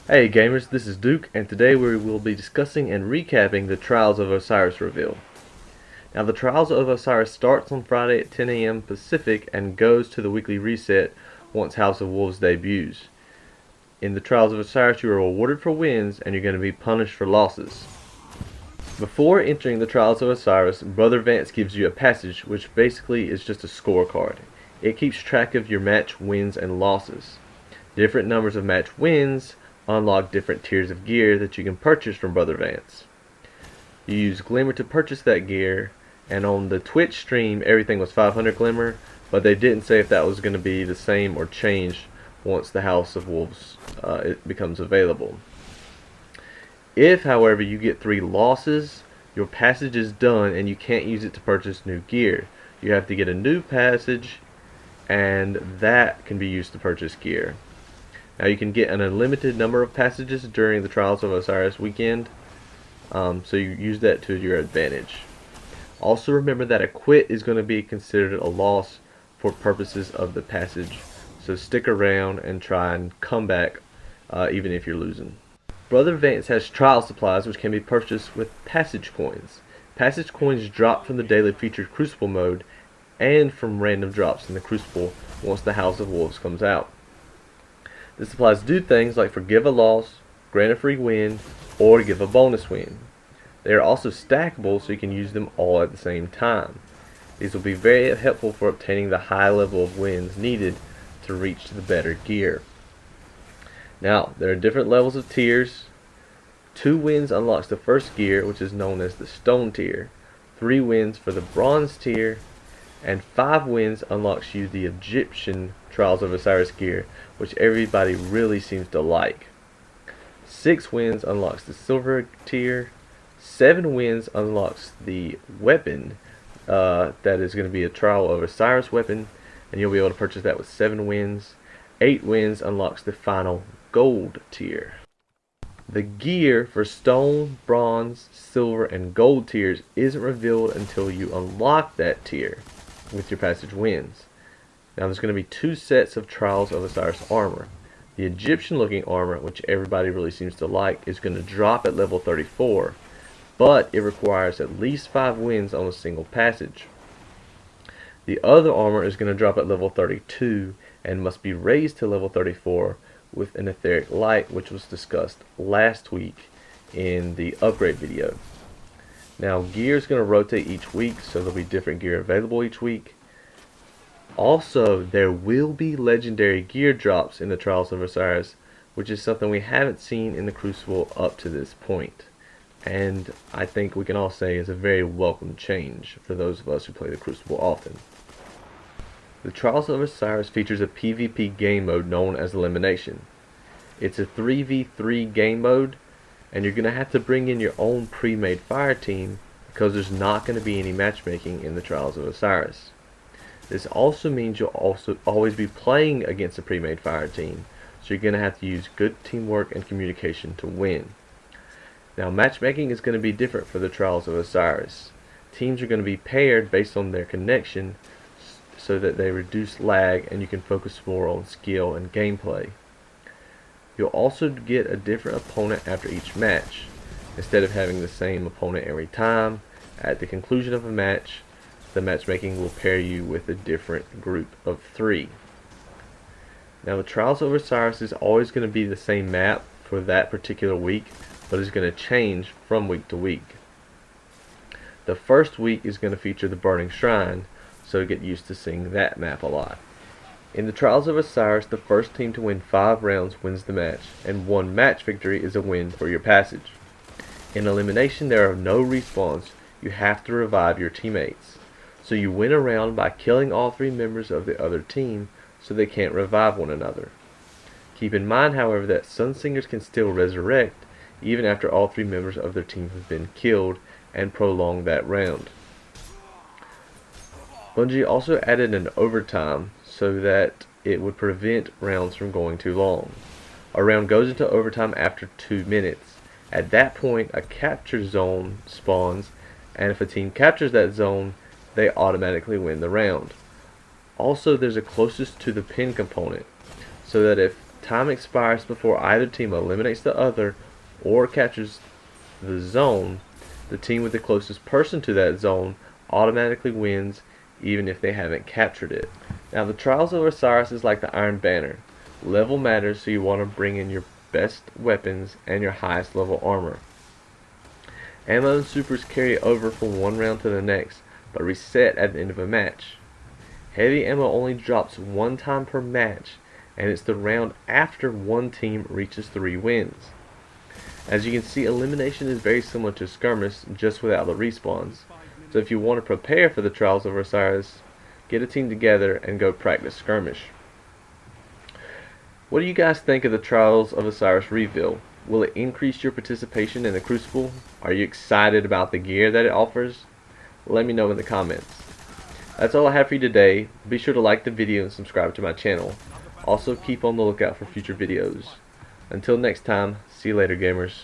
Hey gamers, this is Duke, and today we will be discussing and recapping the Trials of Osiris reveal. Now, the Trials of Osiris starts on Friday at 10 a.m. Pacific and goes to the weekly reset once House of Wolves debuts. In the Trials of Osiris, you are rewarded for wins and you're going to be punished for losses. Before entering the Trials of Osiris, Brother Vance gives you a passage, which basically is just a scorecard. It keeps track of your match wins and losses. Different numbers of match wins unlock different tiers of gear that you can purchase from Brother Vance. You use Glimmer to purchase that gear, and on the Twitch stream everything was 500 Glimmer, but they didn't say if that was going to be the same or change once the House of Wolves it becomes available. If, however, you get 3 losses, your passage is done and you can't use it to purchase new gear. You have to get a new passage, and that can be used to purchase gear. Now, you can get an unlimited number of passages during the Trials of Osiris weekend, so you use that to your advantage. Also remember that a quit is going to be considered a loss for purposes of the passage, so stick around and try and come back even if you're losing. Brother Vance has trial supplies which can be purchased with passage coins. Passage coins drop from the daily featured Crucible mode and from random drops in the Crucible once the House of Wolves comes out. The supplies do things like forgive a loss, grant a free win, or give a bonus win. They are also stackable, so you can use them all at the same time. These will be very helpful for obtaining the high level of wins needed to reach the better gear. Now, there are different levels of tiers. 2 wins unlocks the first gear, which is known as the Stone tier. 3 wins for the Bronze tier, and 5 wins unlocks you the Egyptian Trials of Osiris gear, which everybody really seems to like. 6 wins unlocks the Silver tier. 7 wins unlocks the weapon that is going to be a Trial of Osiris weapon, and you'll be able to purchase that with 7 wins. 8 wins unlocks the final Gold tier. The gear for Stone, Bronze, Silver, and Gold tiers isn't revealed until you unlock that tier with your passage wins. Now, there's going to be 2 sets of Trials of Osiris armor. The Egyptian looking armor, which everybody really seems to like, is going to drop at level 34, but it requires at least 5 wins on a single passage. The other armor is going to drop at level 32 and must be raised to level 34 with an etheric light, which was discussed last week in the upgrade video. Now, gear is going to rotate each week, so there'll be different gear available each week. Also, there will be legendary gear drops in the Trials of Osiris, which is something we haven't seen in the Crucible up to this point, and I think we can all say is a very welcome change for those of us who play the Crucible often. The Trials of Osiris features a PvP game mode known as Elimination. It's a 3v3 game mode, and you're going to have to bring in your own pre-made fire team because there's not going to be any matchmaking in the Trials of Osiris. This also means you'll also always be playing against a pre-made fire team, so you're going to have to use good teamwork and communication to win. Now, matchmaking is going to be different for the Trials of Osiris. Teams are going to be paired based on their connection so that they reduce lag and you can focus more on skill and gameplay. You'll also get a different opponent after each match. Instead of having the same opponent every time, at the conclusion of a match, the matchmaking will pair you with a different group of 3. Now, the Trials of Osiris is always going to be the same map for that particular week, but it's going to change from week to week. The first week is going to feature the Burning Shrine, so get used to seeing that map a lot. In the Trials of Osiris, the first team to win 5 rounds wins the match, and 1 match victory is a win for your passage. In Elimination, there are no respawns. You have to revive your teammates. So you win a round by killing all 3 members of the other team so they can't revive one another. Keep in mind, however, that Sunsingers can still resurrect even after all 3 members of their team have been killed and prolong that round. Bungie also added an overtime so that it would prevent rounds from going too long. A round goes into overtime after 2 minutes. At that point, a capture zone spawns, and if a team captures that zone, they automatically win the round. Also, there's a closest to the pin component, so that if time expires before either team eliminates the other or captures the zone, the team with the closest person to that zone automatically wins, even if they haven't captured it. Now, the Trials of Osiris is like the Iron Banner. Level matters, so you want to bring in your best weapons and your highest level armor. Ammo and supers carry over from one round to the next, but reset at the end of a match. Heavy ammo only drops one time per match, and it's the round after one team reaches 3 wins. As you can see, elimination is very similar to skirmish, just without the respawns. So if you want to prepare for the Trials of Osiris, get a team together and go practice skirmish. What do you guys think of the Trials of Osiris reveal? Will it increase your participation in the Crucible? Are you excited about the gear that it offers? Let me know in the comments. That's all I have for you today. Be sure to like the video and subscribe to my channel. Also, keep on the lookout for future videos. Until next time, see you later, gamers.